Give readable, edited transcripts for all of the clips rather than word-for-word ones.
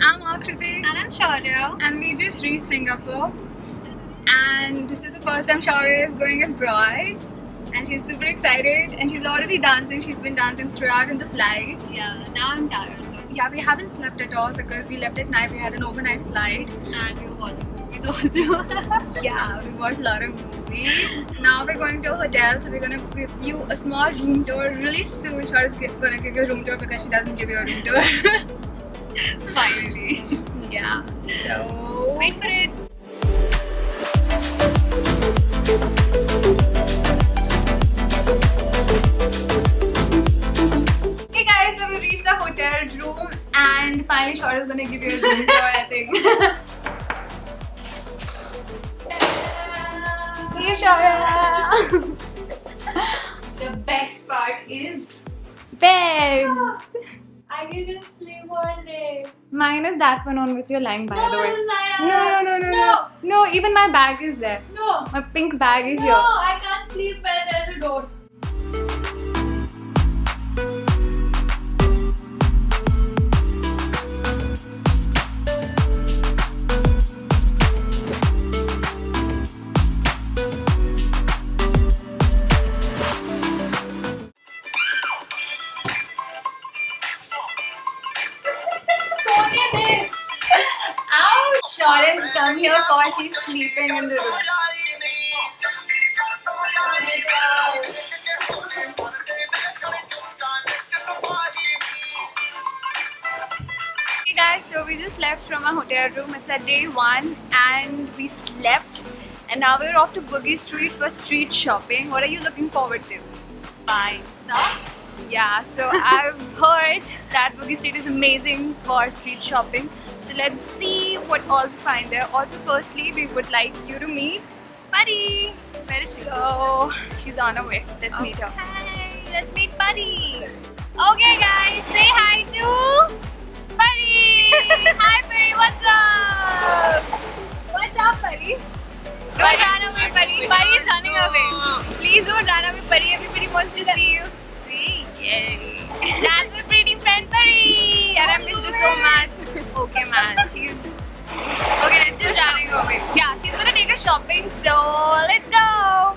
I'm Akriti. And I'm Shaurya. And we just reached Singapore. And this is the first time Shaurya is going abroad. And she's super excited. And she's already dancing. She's been dancing throughout in the flight. Yeah, now I'm tired. Yeah, we haven't slept at all because we left at night. We had an overnight flight. And we were watching movies also. Yeah, we watched a lot of movies. Now we're going to a hotel. So we're going to give you a small room tour really soon. Shaurya's going to give you a room tour because she doesn't give you a room tour. Finally. Yeah, so Wait for it. Okay guys, so we reached our hotel room and finally Shaurya is gonna give you a room tour, I think. Hey Shaurya! The best part is Bed! I can just sleep all day. Mine is that one on which you're lying by the way. this is mine. No. No, even my bag is there. No. My pink bag is No, here. I can't sleep where there's a door. Ouch! Shaurya's come here for she's sleeping in the room. Hey guys, so we just left from our hotel room. It's at day 1 and we slept. And now we're off to Boogie Street for street shopping. What are you looking forward to? Buying stuff. Yeah, so I've heard that Boogie Street is amazing for street shopping. So let's see what all we find there. Also, firstly, we would like you to meet Buddy. Where is she? So she's on her way. Let's meet her. Hey, let's meet Buddy. Okay, guys, say hi to Buddy. Hi, Buddy. What's up? What's up, Buddy? Don't run away, Buddy. Buddy is running away. Please don't run away, Buddy. Everybody wants to see you. See? Yay. That's my pretty friend Buddy. And I missed her so much. Okay, man. She's okay. Let's just running away. Yeah, she's gonna take us shopping. So let's go.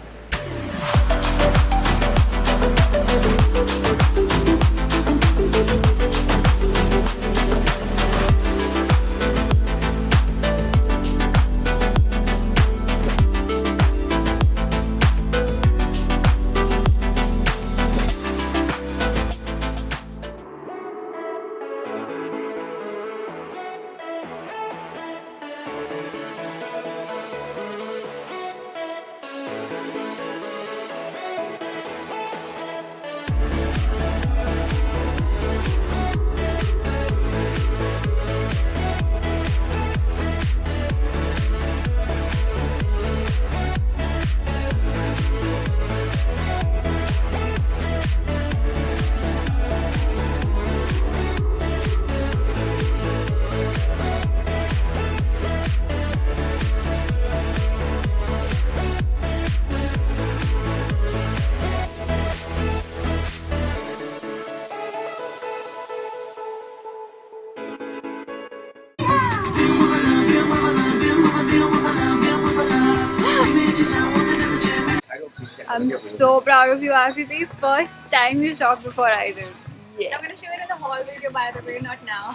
I'm so proud of you, Akriti. First time you shot before I did. Yeah. I'm gonna show it in the haul video, by the way, not now.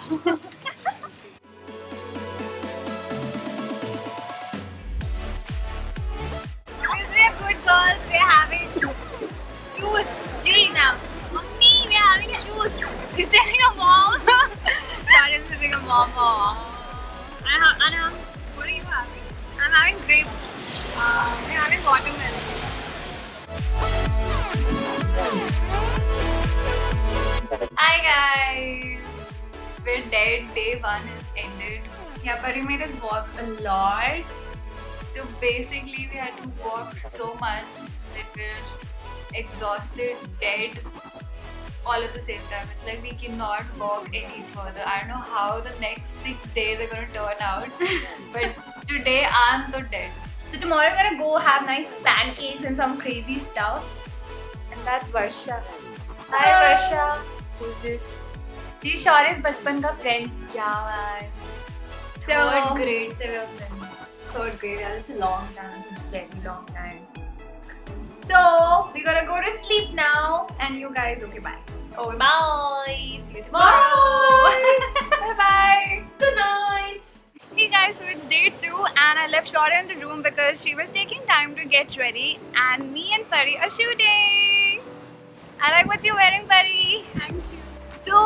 Because we're good girls, we're having juice. See now. Mommy, we're having juice. She's telling her mom. Shaurya is telling her mom. Anna, what are you having? I'm having grape. We're having watermelon. Hi guys! We're dead. Day 1 is ended. Yeah, Pari made us walk a lot. So basically we had to walk so much that we're exhausted, dead all at the same time. It's like we cannot walk any further. I don't know how the next 6 days are gonna turn out. But today I'm so dead. So tomorrow we're gonna go have nice pancakes and some crazy stuff. And that's Varsha. Hi Varsha, who's just जी शौर्य's बचपन का friend क्या यार third grade से we are friends. Third grade, yeah, it's a long time. It's a very long time. So we're gonna go to sleep now, and you guys, okay, bye. Oh, bye. See you tomorrow. Bye bye. Good night. Hey guys, so it's day 2 and I left Shaurya in the room because she was taking time to get ready and me and Pari are shooting. I like what you're wearing, Pari. Thank you. So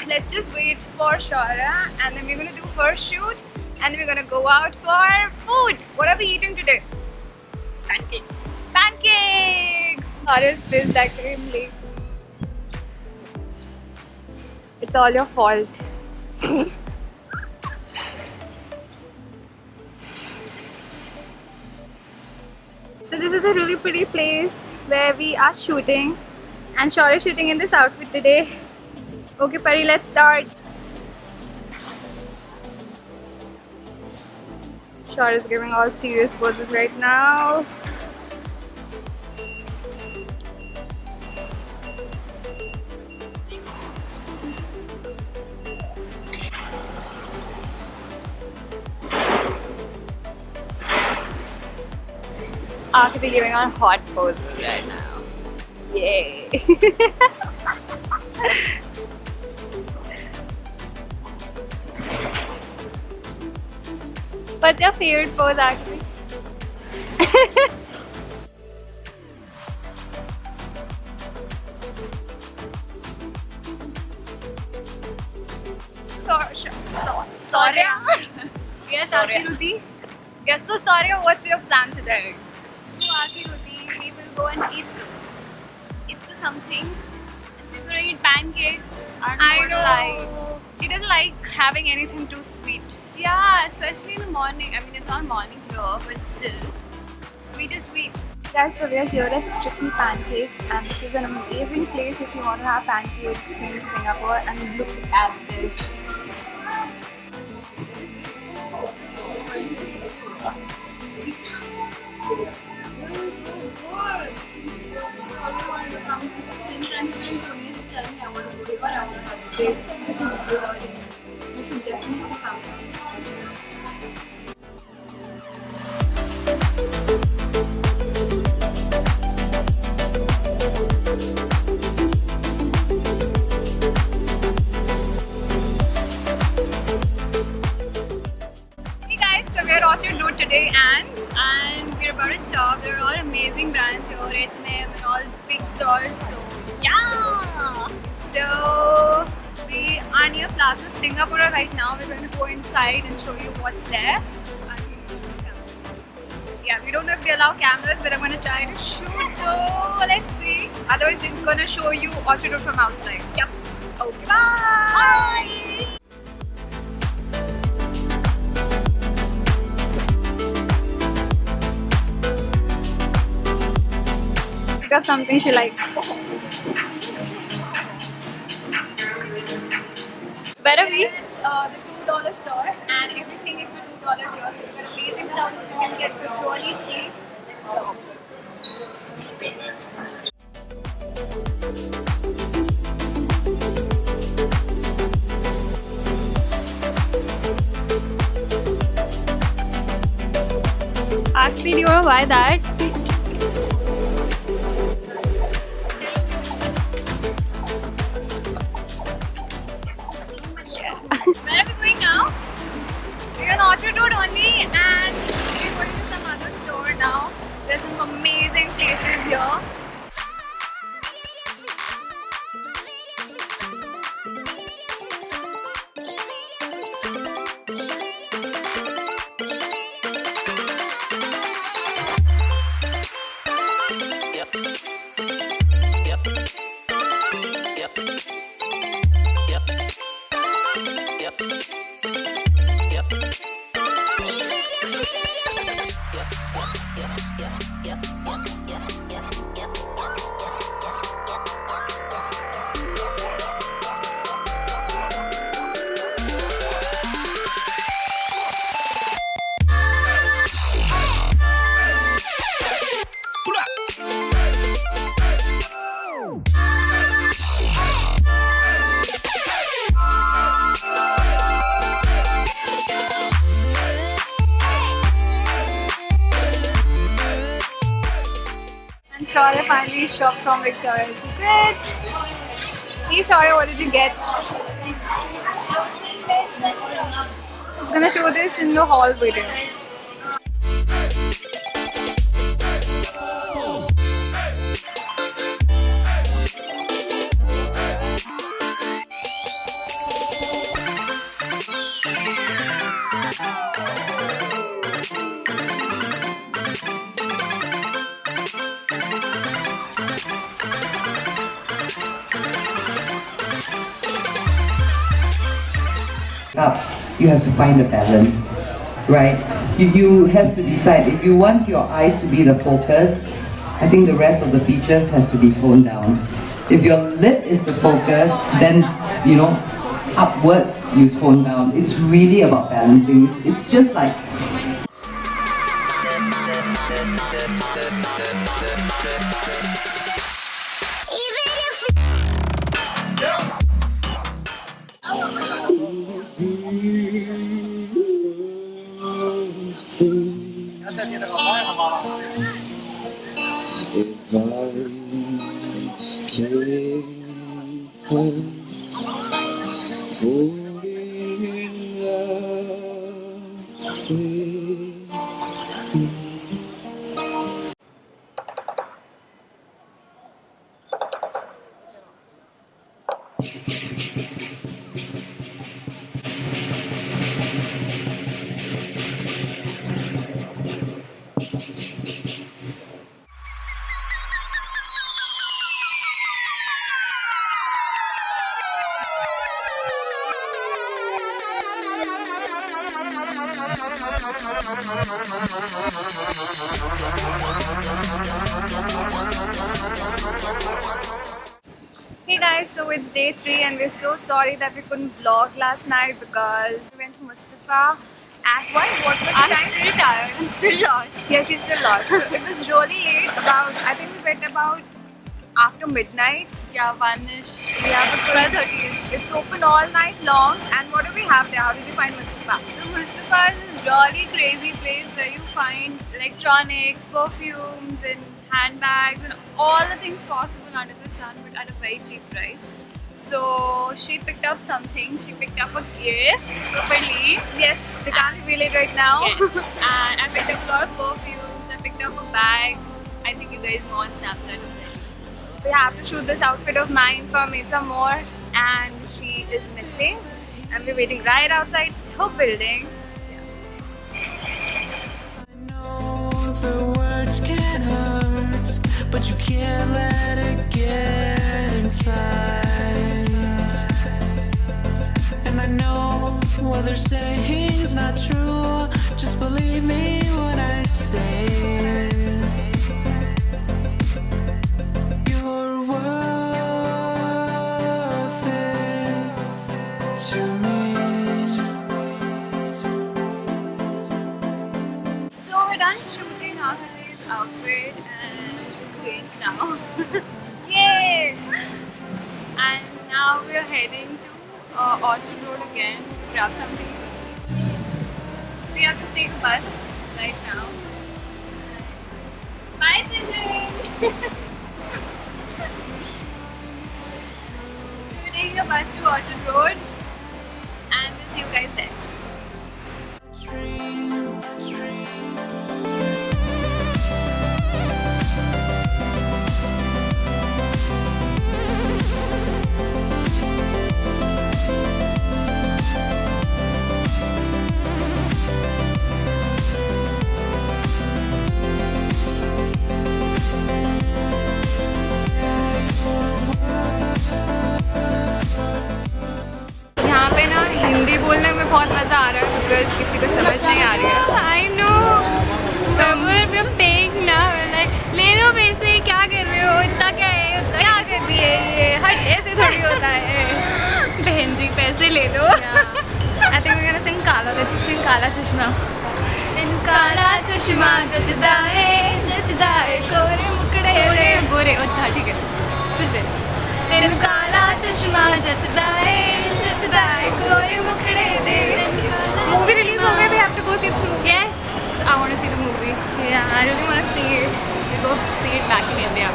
let's just wait for Shaurya and then we're gonna do her shoot and then we're gonna go out for food. What are we eating today? Pancakes. Pancakes! Shaurya's pissed I came late. It's all your fault. So this is a really pretty place where we are shooting, and Shaurya is shooting in this outfit today. Okay, Pari, let's start. Shaurya is giving all serious poses right now. Akriti giving on hot poses right now. Yay! What's your favorite pose, Akriti? Shaurya. Yes, Akriti. Yes, so Shaurya, what's your plan today? So Akriti, we will go and eat something. And she's gonna eat pancakes. I know. Like. She doesn't like having anything too sweet. Yeah, especially in the morning. I mean, it's not morning here, but still, sweet is sweet. Guys, so we are here at Strictly Pancakes, and this is an amazing place if you want to have pancakes in Singapore. And look at this. This is good. You should definitely come. Hey guys, so we're out to do today and we're about to shop. There are all amazing brands here, H&M and all big stores. So yeah. So we are near Plaza Singapura right now. We're going to go inside and show you what's there. Yeah, we don't know if they allow cameras, but I'm going to try to shoot. So let's see. Otherwise, I'm going to show you what to do from outside. Yep. Okay. Bye. Pick up something she likes. Where are we? The $2 store and everything is for $2 here. So we've got basic stuff that you can get for really cheap. So. Ask me, do you want to buy that? Where are we going now? We're on Orchard Road only and we're going to some other store now. There's some amazing places here. Shaurya finally shopped from Victoria's Secret. Hey Shaurya, what did you get? She's gonna show this in the haul video. Up, you have to find a balance, right? You have to decide if you want your eyes to be the focus. I think the rest of the features has to be toned down. If your lip is the focus, then upwards you tone down. It's really about balancing. It's just like Hey guys, so it's day 3 and we're so sorry that we couldn't vlog last night because we went to Mustafa at what was the time? I'm still tired. I'm still lost. Yeah, she's still lost. So it was really late, I think we went about after midnight. Yeah, one-ish. Yeah, because 12:30. it's open all night long. And what do we have there? How did you find Mustafa? So Mustafa is this really crazy place where you find electronics, perfumes and handbags and all the things possible under the sun but at a very cheap price. So she picked up something. She picked up a gift properly. Yes, we can't reveal it right now. Yes. And I picked up a lot of perfumes. I picked up a bag. I think you guys know on Snapchat. We have to shoot this outfit of mine for Mesa More and she is missing. And we're waiting right outside her building. The words can hurt, but you can't let it get inside. And I know what they're saying is not true. Just believe me when I say it. You're worth it to me. So we're done shooting Akali's outfit and she's changed now. Yay! And now we're heading to Orchard Road again to grab something to eat. We have to take a bus right now. Bye, Simran! So we're taking a bus to Orchard Road and we'll see you guys there. यहाँ पे ना हिंदी बोलने में बहुत मज़ा आ रहा है because किसी को समझ नहीं आ रही है. I know. We're paying now. Like, ले लो पैसे क्या कर रहे हो इतना क्या है उतना क्या कर रही है ये? हट, ऐसे थोड़ी होता है. बहन जी पैसे ले लो I think we're gonna sing Kala. Let's sing Kala Chashma. तेन काला चश्मा जचदा है गोरे मुकड़े रे गोरे. अच्छा ठीक है फिर से तेन काला चश्मा जचदा है गोरे मुकड़े दे. Movie release हो गई. We have to go see this movie. Yes, I want to see the movie. Yeah, I really want to see it. We're go see it back in India.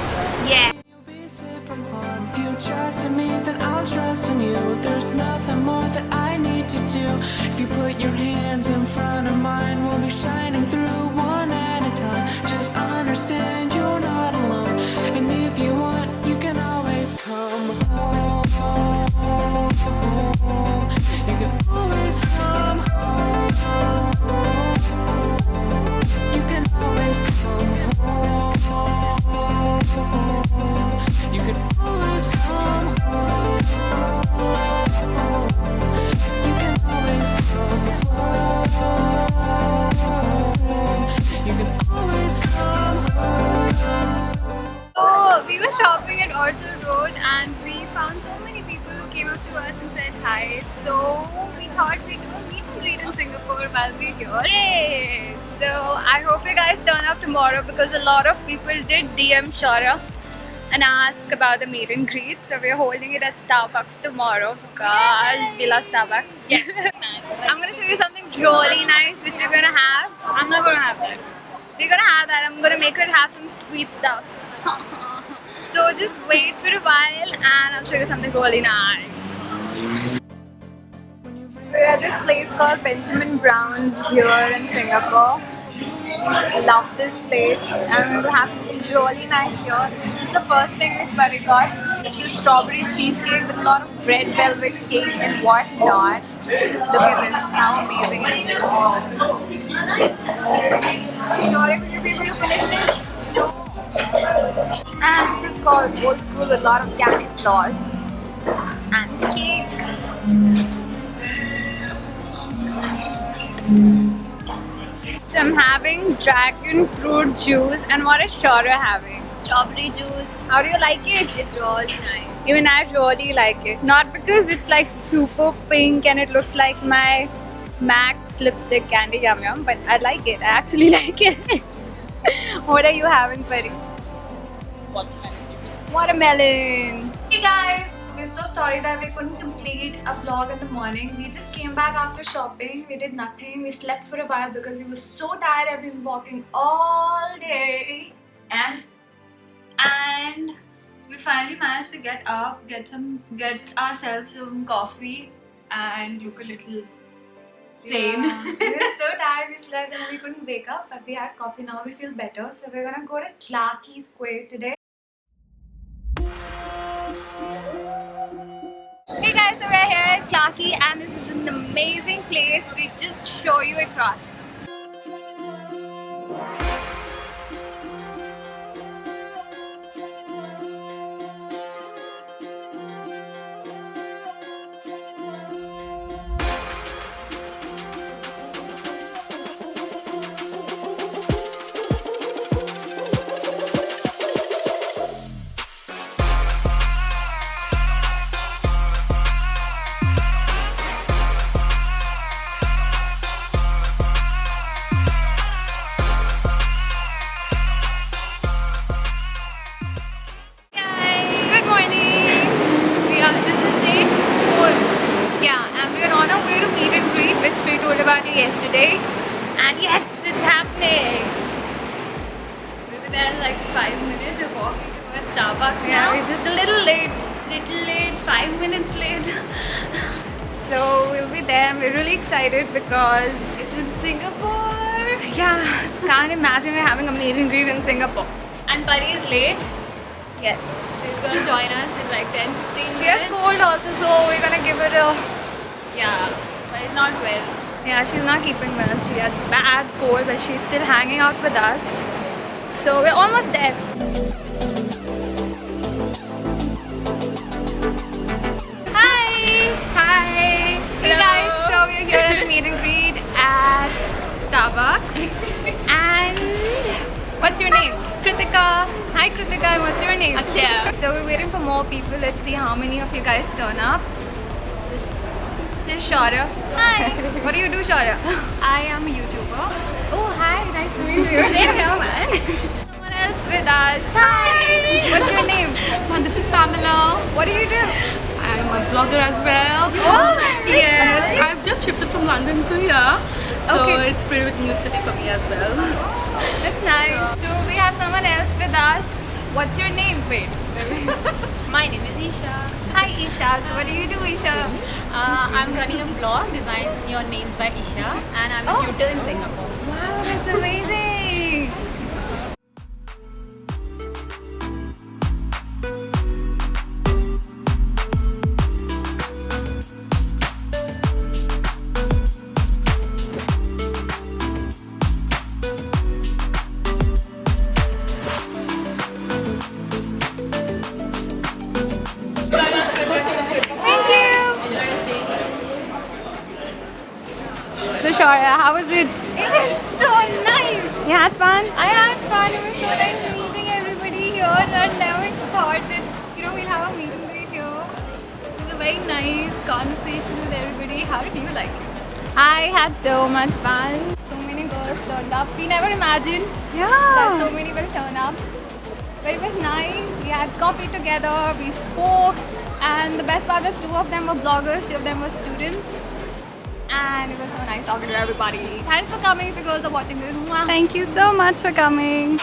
Yeah. You'll be safe from harm. If you trust in me, then I'll trust in you. There's nothing more that I need to do. If you put your hands in front of mine, we'll be shining through one at a time. Just understand you're not alone. And if you want, you can always come home. You can always come home. You can always come home. You can always come home. You can always come home. You can always come home. Oh, we were shopping at Orchard Road and we found so many people who came up to us and said hi. So we thought we'd do a meet and greet in Singapore while we're here. Yay! So I hope you guys turn up tomorrow because a lot of people did DM Shaura and ask about the meet and greet. So we're holding it at Starbucks tomorrow because we love Starbucks. Yes. I'm gonna show you something really nice which we're gonna have. I'm not gonna have that. We're gonna have that. I'm gonna make her have some sweet stuff. So just wait for a while and I'll show you something really nice. We're at this place called Benjamin Brown's here in Singapore. Love this place and we're gonna have something really nice here. This is the first thing which Pari got. This is strawberry cheesecake with a lot of red velvet cake and whatnot. Look at this, how amazing is this? Shaura, will you be able to finish this? And this is called Old School with a lot of candy floss and cake. So I'm having dragon fruit juice and what is Shaura having? Strawberry juice. How do you like it? It's really nice. Even I really like it. Not because it's like super pink and it looks like my Max lipstick candy yum yum, but I like it. I actually like it. What are you having, Pari? Watermelon. Hey guys, we're so sorry that we couldn't complete a vlog in the morning. We just came back after shopping. We did nothing. We slept for a while because we were so tired. I've been walking all day, and we finally managed to get up, get ourselves some coffee, and look a little sane. Yeah. We were so tired. We slept and we couldn't wake up, but we had coffee. Now we feel better. So we're gonna go to Clarke Square today. Hey guys, so we're here at Clarke and this is an amazing place. We just show you across. Which we told about it yesterday, and yes, it's happening. We were there in like 5 minutes. We're walking towards Starbucks now. We're just a little late, 5 minutes late. So we'll be there, and we're really excited because it's in Singapore. Yeah, can't imagine we're having a meet and greet in Singapore. And Pari is late. Yes, She's gonna join us in like 10-15 minutes. she has cold also, so we're gonna give her a. Yeah, but it's not well. Yeah, she's not keeping well. She has bad cold, but she's still hanging out with us. So we're almost there. Hi! Hi! Hey guys, so we're here at the meet and greet at Starbucks. And what's your name? Kritika. Hi Kritika, and what's your name? Akshaya. So we're waiting for more people. Let's see how many of you guys turn up. This is Shaura. Hi! What do you do, Shaura? I am a YouTuber. Oh, hi. Nice to meet you. Same here, man. Someone else with us. Hi. What's your name? This is Pamela. What do you do? I'm a blogger as well. Oh, yes. I've just shifted from London to here. So Okay. it's pretty much new city for me as well. That's nice. So we have someone else with us. What's your name? Wait. My name is Isha. Hi Isha. So what do you do, Isha? I'm running a blog, Design Your Names by Isha, and I'm a tutor in Singapore. Wow, that's amazing. Thank you. So Shaurya, how was it? It is so nice. You had fun? I had fun. It was so nice meeting everybody here, and I never thought that we'll have a meeting right here. It was a very nice conversation with everybody. How did you like it? I had so much fun. So many girls turned up. We never imagined that so many will turn up. But it was nice. We had coffee together. We spoke. And the best part was 2 of them were bloggers, 2 of them were students. And it was so nice talking to everybody. Thanks for coming if you girls are watching this. Mwah. Thank you so much for coming.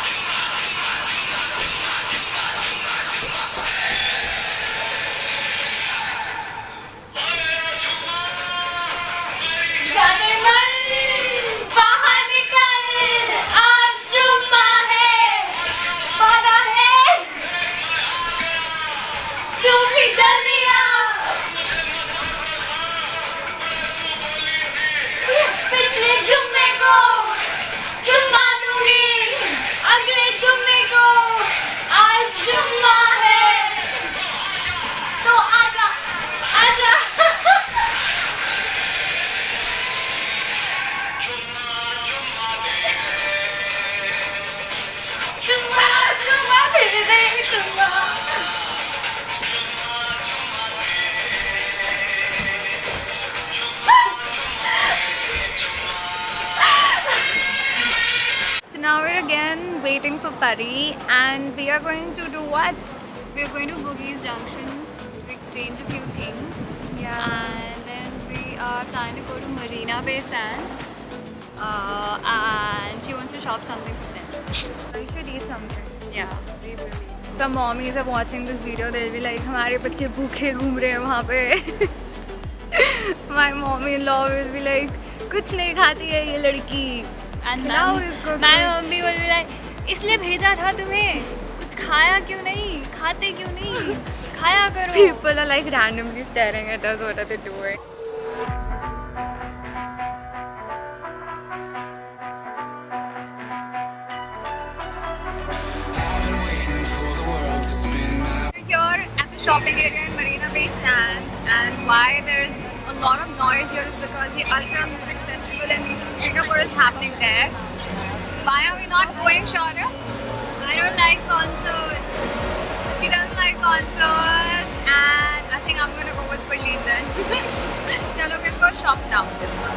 So now we're again waiting for Pari, and we are going to do what? We're going to Boogie's Junction to exchange a few things. Yeah. And then we are planning to go to Marina Bay Sands. And she wants to shop something for them. We should eat something. Yeah, we will eat. If the mommies are watching this video, they'll be like, हमारे बच्चे भूखे घूम रहे हैं वहाँ पे. My mommy-in-law will be like, कुछ नहीं खाती है ये लड़की. And Now now इसको my कुछ- mummy will be like, इसलिए भेजा था तुम्हें, कुछ खाया क्यों नहीं, खाते क्यों नहीं, खाया करो. People are like randomly staring at us. What are they doing? We're here at the shopping area in Marina Bay Sands, and why there's a lot of noise here is because the Ultra Music Festival in Singapore is happening there. Why are we not going, Shaurya? I don't like concerts. She doesn't like concerts, and I think I'm gonna go with Praleen then. Chalo, we'll go shop now.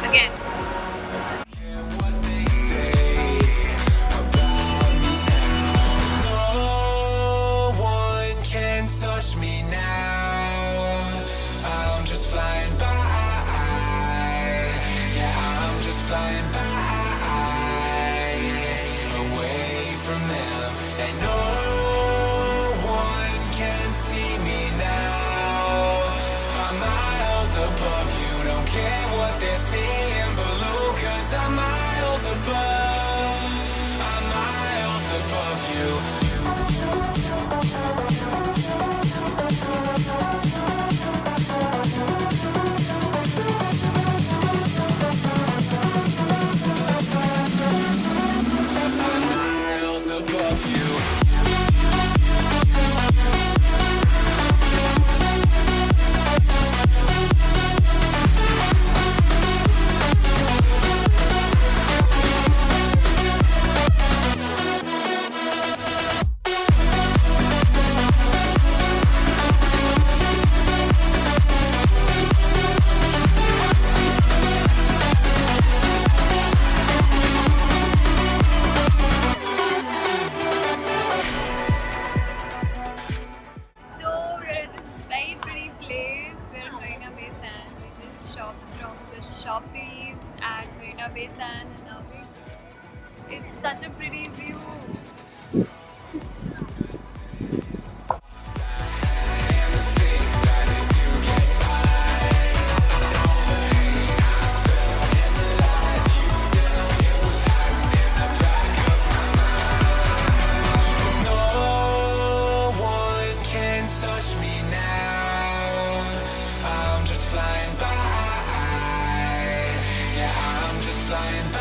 Again. No one can touch me now. I'm just flying by. Yeah, I'm just flying by. Away from them. And no one can see me now. I'm miles above you. Don't care what they're seeing below. 'Cause I'm miles above. I'm miles above you. Miles above you. the shoppies at Marina Bay Sands and now it's such a pretty view. No one can touch me now. I'm just flying by. Yeah, I'm just flying by.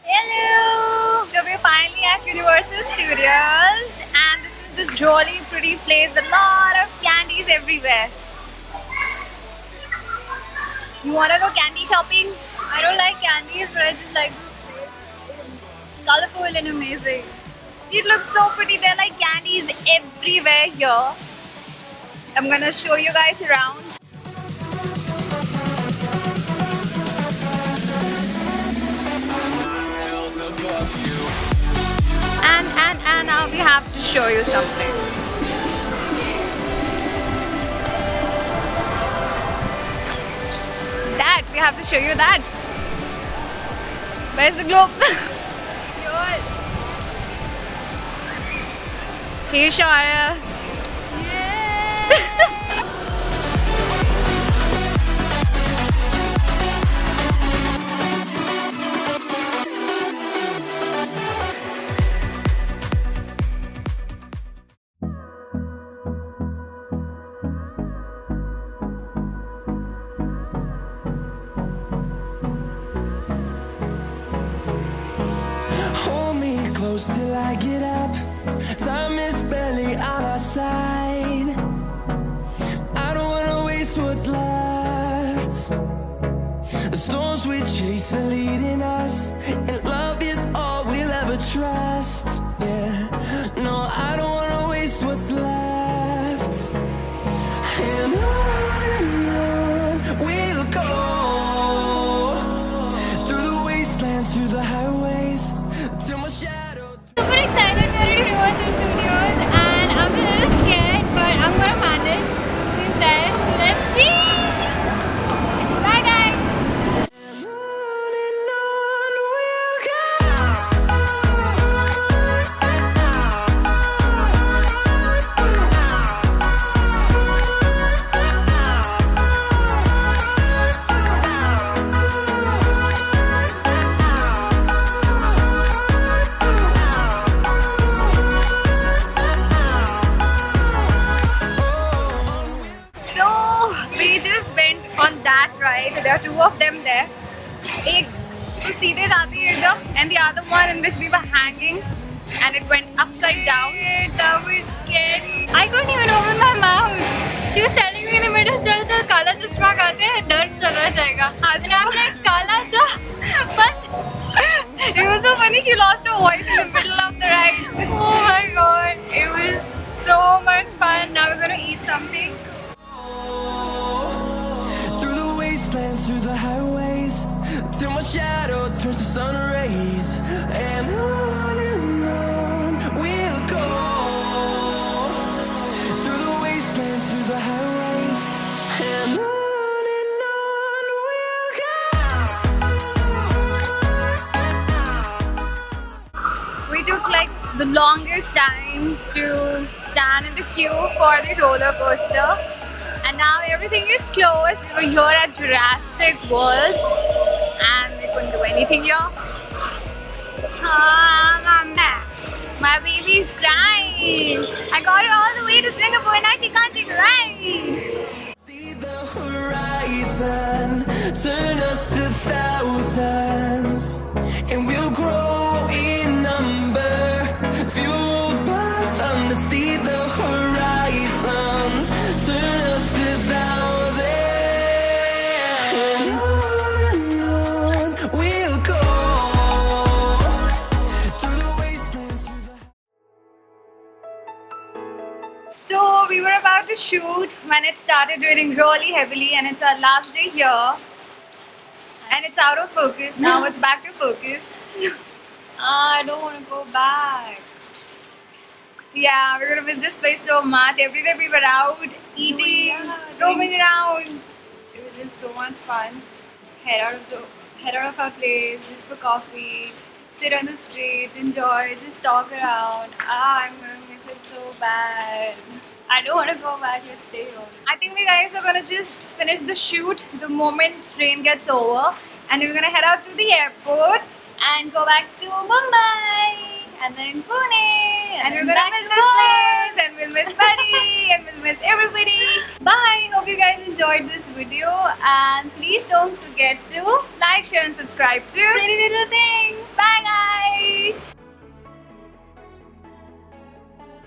Hello! So we're finally at Universal Studios and this is this really pretty place with a lot of candies everywhere. You wanna go candy shopping? I don't like candies but I just like this place. It's colorful and amazing. It looks so pretty. There are like candies everywhere here. I'm gonna show you guys around. Miles above you. And now we have to show you something. That, we have to show you that. Where's the globe? Hey Shaurya. Hold me close till I get up. Time is barely on our side. I don't wanna waste what's left. The storms we chase are leading us, and love is all we'll ever trust. Yeah, no, I don't wanna waste what's left. And on we'll go, through the wastelands, through the highways, till my shadow. Super excited, we're at Universal Studios and I'm a little scared but I'm gonna manage. She's there, so let's see! Bye guys! And on we'll go. So we just went on that ride. There are two of them there. एक तो सीधे जाती है एकदम and the other one in which we were hanging and it went upside down. That was scary. I couldn't even open my mouth. She was telling me in the middle, चल चल काला चश्मा खाते हैं, डर चला जाएगा. And I'm like काला चा, but it was so funny. She lost her voice in the middle of the ride. Oh my god, it was so much fun. Now we're gonna eat something. Through the wastelands, through the highways, till my shadow turns to sun rays. And on we'll go, through the wastelands, through the highways. And on we'll go. We took like the longest time to stand in the queue for the roller coaster. And now everything is closed. We were here at Jurassic World and we couldn't do anything here. Ah, mama. My baby is crying. I got her all the way to Singapore and now she can't take a ride. See the horizon, turn us to thousands, and we'll grow in number, fueled by them. To see the horizon, turn us to thousands, and on we'll go, through the wastelands, through the. So we were about to shoot when it started raining really heavily and it's our last day here. And it's out of focus. Now it's back to focus. I don't want to go back. Yeah, we're gonna miss this place so much. Every day we were out, eating, roaming around. was just so much fun. Head out of our place just for coffee, sit on the streets, enjoy, just talk around. I'm gonna miss it so bad. I don't want to go back. Let's stay home. I think we guys are gonna just finish the shoot the moment rain gets over, and we're gonna head out to the airport and go back to Mumbai. And then Pune, and we're gonna miss this place, and we'll miss Buddy, and we'll miss everybody. Bye! Hope you guys enjoyed this video, and please don't forget to like, share, and subscribe to Pretty Little Things. Bye, guys!